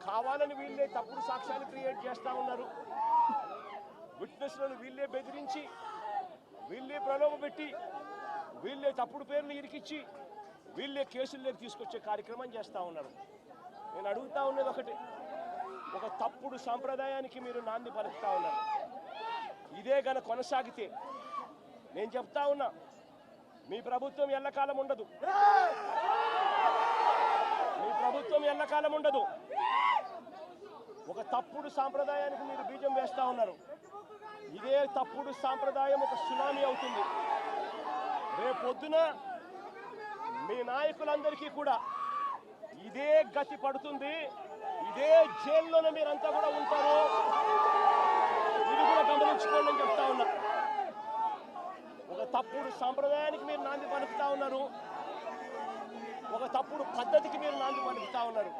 కావాలని వీళ్ళే తప్పుడు సాక్ష్యాలు క్రియేట్ చేస్తూ ఉన్నారు. విట్నెస్లను వీళ్ళే బెదిరించి, వీళ్ళే ప్రలోభపెట్టి, వీళ్ళే తప్పుడు పేర్లు ఇరికిచ్చి, వీళ్ళే కేసుల్లోకి తీసుకొచ్చే కార్యక్రమం చేస్తూ ఉన్నారు. నేను అడుగుతా ఉన్నది ఒకటి, ఒక తప్పుడు సాంప్రదాయానికి మీరు నాంది పలుకుతా ఉన్నారు. ఇదే గన కొనసాగితే నేను చెప్తా ఉన్నా, మీ ప్రభుత్వం ఎల్లకాలం ఉండదు. మీ ప్రభుత్వం ఎల్లకాలం ఉండదు. ఒక తప్పుడు సాంప్రదాయానికి మీరు బీజం వేస్తా ఉన్నారు. ఇదే తప్పుడు సాంప్రదాయం ఒక సునామీ అవుతుంది. రేపొద్దున మీ నాయకులందరికీ కూడా ఇదే గతి పడుతుంది. ఇదే జైల్లోనే మీరంతా కూడా ఉంటారు. ఇది కూడా గమనించుకోండి అని చెప్తా ఉన్నా. ఒక తప్పుడు సాంప్రదాయానికి మీరు నాంది పలుకుతా ఉన్నారు. ఒక తప్పుడు పద్ధతికి మీరు నాంది పలుకుతా ఉన్నారు.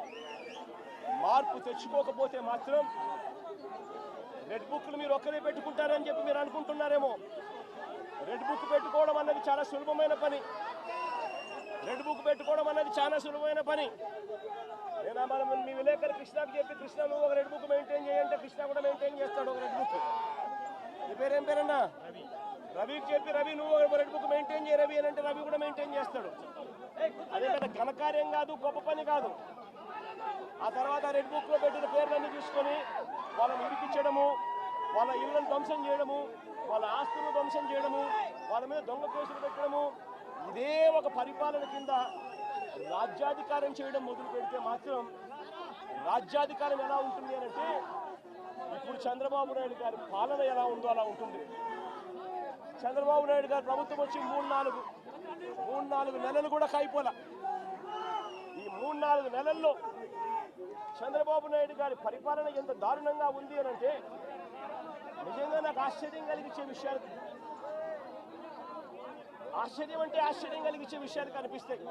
మార్పు తెచ్చుకోకపోతే మాత్రం రెడ్ బుక్లు మీరు ఒక్కరే పెట్టుకుంటారని చెప్పి మీరు అనుకుంటున్నారేమో. రెడ్ బుక్ పెట్టుకోవడం అన్నది చాలా సులభమైన పని. రెడ్ బుక్ పెట్టుకోవడం అన్నది చాలా సులభమైన పని. నేను మనం మీ విలేకరు కృష్ణకి చెప్పి, కృష్ణ నువ్వు ఒక రెడ్ బుక్ మెయింటైన్ చేయంటే కృష్ణ కూడా మెయింటైన్ చేస్తాడు ఒక రెడ్ బుక్. నీ పేరేం పేరన్నా? రవికి చెప్పి, రవి నువ్వు ఒక రెడ్ బుక్ మెయింటైన్ చేయ రవి అని అంటే రవి కూడా మెయింటైన్ చేస్తాడు. అదే పెద్ద ఘనకార్యం కాదు, గొప్ప పని కాదు. ఆ తర్వాత రెడ్ బుక్లో పెట్టిన పేర్లన్నీ చూసుకొని వాళ్ళని ఇరికించడము, వాళ్ళ ఇళ్లను ధ్వంసం చేయడము, వాళ్ళ ఆస్తులను ధ్వంసం చేయడము, వాళ్ళ మీద దొంగ కేసులు పెట్టడము, ఇదే ఒక పరిపాలన కింద రాజ్యాధికారం చేయడం మొదలు పెడితే మాత్రం రాజ్యాధికారం ఎలా ఉంటుంది అని అంటే ఇప్పుడు చంద్రబాబు నాయుడు గారి పాలన ఎలా ఉందో అలా ఉంటుంది. చంద్రబాబు నాయుడు గారి ప్రభుత్వం వచ్చి 3-4 నెలలు కూడా కాయిపోలా. ఈ 3-4 నెలల్లో చంద్రబాబు నాయుడు గారి పరిపాలన ఎంత దారుణంగా ఉంది అని అంటే నిజంగా నాకు ఆశ్చర్యం కలిగించే విషయాలు, ఆశ్చర్యం కలిగించే విషయాలు కనిపిస్తాయి.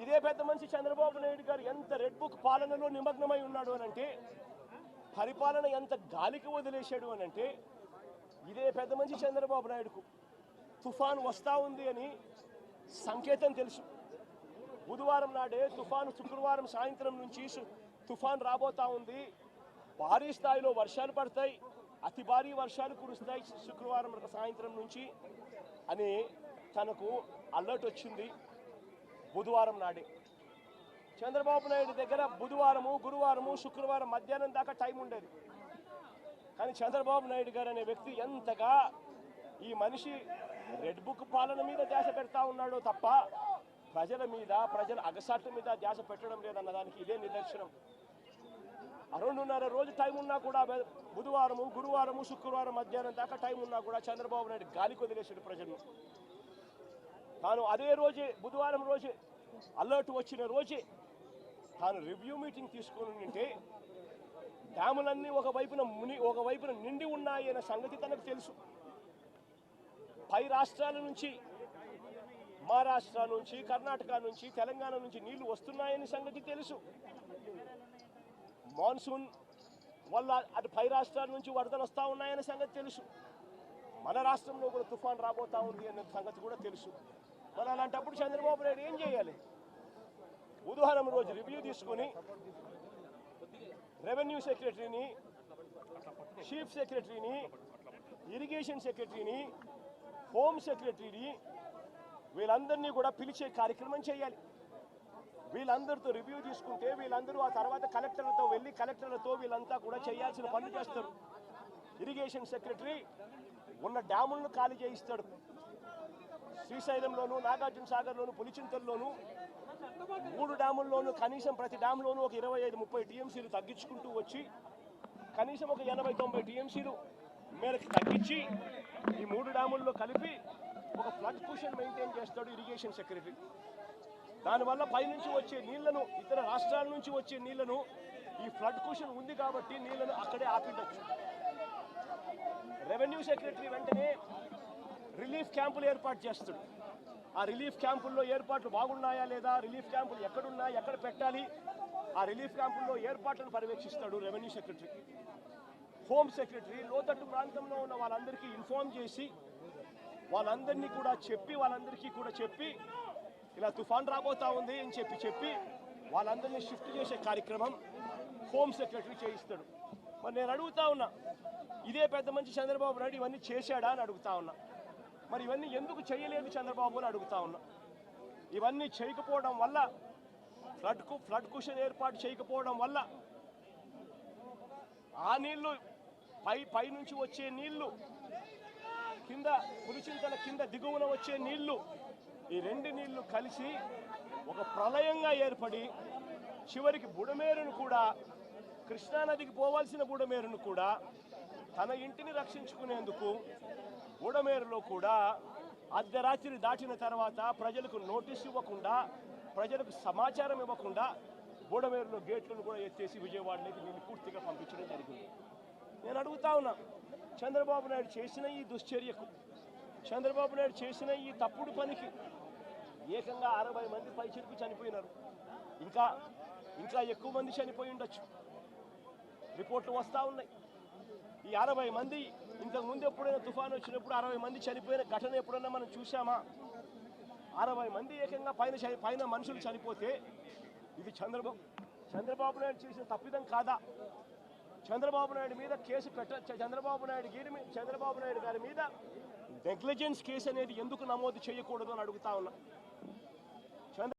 ఇదే పెద్ద మనిషి చంద్రబాబు నాయుడు గారు ఎంత రెడ్ బుక్ పాలనలో నిమగ్నమై ఉన్నాడు అని అంటే, పరిపాలన ఎంత గాలికి వదిలేశాడు అని అంటే, ఇదే పెద్ద మనిషి చంద్రబాబు నాయుడుకు తుఫాను వస్తూ ఉంది అని సంకేతం తెలుసు. బుధవారం నాడే తుఫాను, శుక్రవారం సాయంత్రం నుంచి తుఫాను రాబోతా ఉంది, భారీ స్థాయిలో వర్షాలు పడతాయి, అతి భారీ వర్షాలు కురుస్తాయి శుక్రవారం సాయంత్రం నుంచి అని తనకు అలర్ట్ వచ్చింది. బుధవారం నాడే చంద్రబాబు నాయుడు దగ్గర బుధవారము, గురువారము, శుక్రవారం మధ్యాహ్నం దాకా టైం ఉండేది. కానీ చంద్రబాబు నాయుడు గారు అనే వ్యక్తి ఎంతగా ఈ మనిషి రెడ్ బుక్ పాలన మీద ధ్యాస పెడతా ఉన్నాడో తప్ప ప్రజల మీద, ప్రజల అగసాట్ల మీద ధ్యాస పెట్టడం లేదన్న దానికి ఇదే నిదర్శనం. 2.5 రోజు టైం ఉన్నా కూడా, బుధవారము, గురువారము, శుక్రవారం మధ్యాహ్నం దాకా టైం ఉన్నా కూడా చంద్రబాబు నాయుడు గాలికి వదిలేసాడు ప్రజలను. తాను అదే రోజే, బుధవారం రోజే, అలర్ట్ వచ్చిన రోజే తాను రివ్యూ మీటింగ్ తీసుకొని ఉంటే డ్యాములన్నీ ఒకవైపున నిండి ఉన్నాయి అనే సంగతి తనకు తెలుసు. పై రాష్ట్రాల నుంచి, మహారాష్ట్ర నుంచి, కర్ణాటక నుంచి, తెలంగాణ నుంచి నీళ్లు వస్తున్నాయని సంగతి తెలుసు. మాన్సూన్ వల్ల అటు పై రాష్ట్రాల నుంచి వరదలు వస్తూ ఉన్నాయనే సంగతి తెలుసు. మన రాష్ట్రంలో కూడా తుఫాన్ రాబోతా ఉంది అనే సంగతి కూడా తెలుసు. మరి అలాంటప్పుడు చంద్రబాబు నాయుడు ఏం చేయాలి? బుధవారం రోజు రివ్యూ తీసుకొని రెవెన్యూ సెక్రటరీని, చీఫ్ సెక్రటరీని, ఇరిగేషన్ సెక్రటరీని, హోమ్ సెక్రటరీని వీళ్ళందరినీ కూడా పిలిచే కార్యక్రమం చేయాలి. వీళ్ళందరితో రివ్యూ తీసుకుంటే వీళ్ళందరూ ఆ తర్వాత కలెక్టర్లతో వెళ్ళి కలెక్టర్లతో వీళ్ళంతా కూడా చేయాల్సిన పనులు చేస్తారు. ఇరిగేషన్ సెక్రటరీ ఉన్న డ్యాములను ఖాళీ చేయిస్తాడు. శ్రీశైలంలోను, నాగార్జున సాగర్లోను, పులిచింతల్లోను 3 డ్యాముల్లోనూ కనీసం ప్రతి డ్యామ్లోనూ ఒక 25-30 టీఎంసీలు తగ్గించుకుంటూ వచ్చి కనీసం ఒక 80-90 టీఎంసీలు మేరకు తగ్గించి ఈ 3 డ్యాముల్లో కలిపి ఒక ఫ్లడ్ కుషన్ మెయింటైన్ చేస్తాడు ఇరిగేషన్ సెక్రటరీ. దానివల్ల పైనుంచి వచ్చే నీళ్లను, ఇతర రాష్ట్రాల నుంచి వచ్చే నీళ్లను, ఈ ఫ్లడ్ కుషన్ ఉంది కాబట్టి నీళ్లను అక్కడే ఆపిండొచ్చు. రెవెన్యూ సెక్రటరీ వెంటనే రిలీఫ్ క్యాంపులు ఏర్పాటు చేస్తాడు. ఆ రిలీఫ్ క్యాంపుల్లో ఏర్పాట్లు బాగున్నాయా లేదా, రిలీఫ్ క్యాంపులు ఎక్కడున్నాయి, ఎక్కడ పెట్టాలి, ఆ రిలీఫ్ క్యాంపుల్లో ఏర్పాట్లను పర్యవేక్షిస్తాడు రెవెన్యూ సెక్రటరీ. హోమ్ సెక్రటరీ లోతట్టు ప్రాంతంలో ఉన్న వాళ్ళందరికీ ఇన్ఫార్మ్ చేసి వాళ్ళందరికీ కూడా చెప్పి ఇలా తుఫాన్ రాబోతా ఉంది అని చెప్పి వాళ్ళందరినీ షిఫ్ట్ చేసే కార్యక్రమం హోమ్ సెక్రటరీ చేయిస్తాడు. మరి నేను అడుగుతా ఉన్నా, ఇదే పెద్ద మంచి చంద్రబాబు నాయుడు ఇవన్నీ చేశాడా అని అడుగుతా ఉన్నా. మరి ఇవన్నీ ఎందుకు చేయలేదు చంద్రబాబు అని అడుగుతా ఉన్నా. ఇవన్నీ చేయకపోవడం వల్ల ఫ్లడ్ కుషన్ ఏర్పాటు చేయకపోవడం వల్ల ఆ నీళ్లు పై నుంచి వచ్చే నీళ్లు, కింద పులిచింతల కింద దిగువన వచ్చే నీళ్లు, ఈ రెండు నీళ్లు కలిసి ఒక ప్రళయంగా ఏర్పడి చివరికి బుడమేరును కూడా, కృష్ణానదికి పోవాల్సిన బుడమేరును కూడా తన ఇంటిని రక్షించుకునేందుకు బుడమేరులో కూడా అర్ధరాత్రి దాటిన తర్వాత ప్రజలకు నోటీస్ ఇవ్వకుండా, ప్రజలకు సమాచారం ఇవ్వకుండా బుడమేరులో గేట్లను కూడా ఎత్తేసి విజయవాడలోకి నీళ్ళు పూర్తిగా పంపించడం జరిగింది. నేను అడుగుతా ఉన్నా, చంద్రబాబు నాయుడు చేసిన ఈ దుశ్చర్యకు, చంద్రబాబు నాయుడు చేసిన ఈ తప్పుడు పనికి ఏకంగా 60 మంది పైచిలకు చనిపోయినారు. ఇంకా ఎక్కువ మంది చనిపోయి ఉండొచ్చు. రిపోర్ట్లు వస్తూ ఉన్నాయి. ఈ 60 మంది ఇంతకుముందు ఎప్పుడైనా తుఫాను వచ్చినప్పుడు 60 మంది చనిపోయిన ఘటన ఎప్పుడైనా మనం చూసామా? 60 మంది ఏకంగా పైన మనుషులు చనిపోతే ఇది చంద్రబాబు నాయుడు చేసిన తప్పిదం కాదా? చంద్రబాబు నాయుడు మీద కేసు చంద్రబాబు నాయుడు గారి మీద నెగ్లిజెన్స్ కేసు అనేది ఎందుకు నమోదు చేయకూడదు అని అడుగుతా ఉన్నా.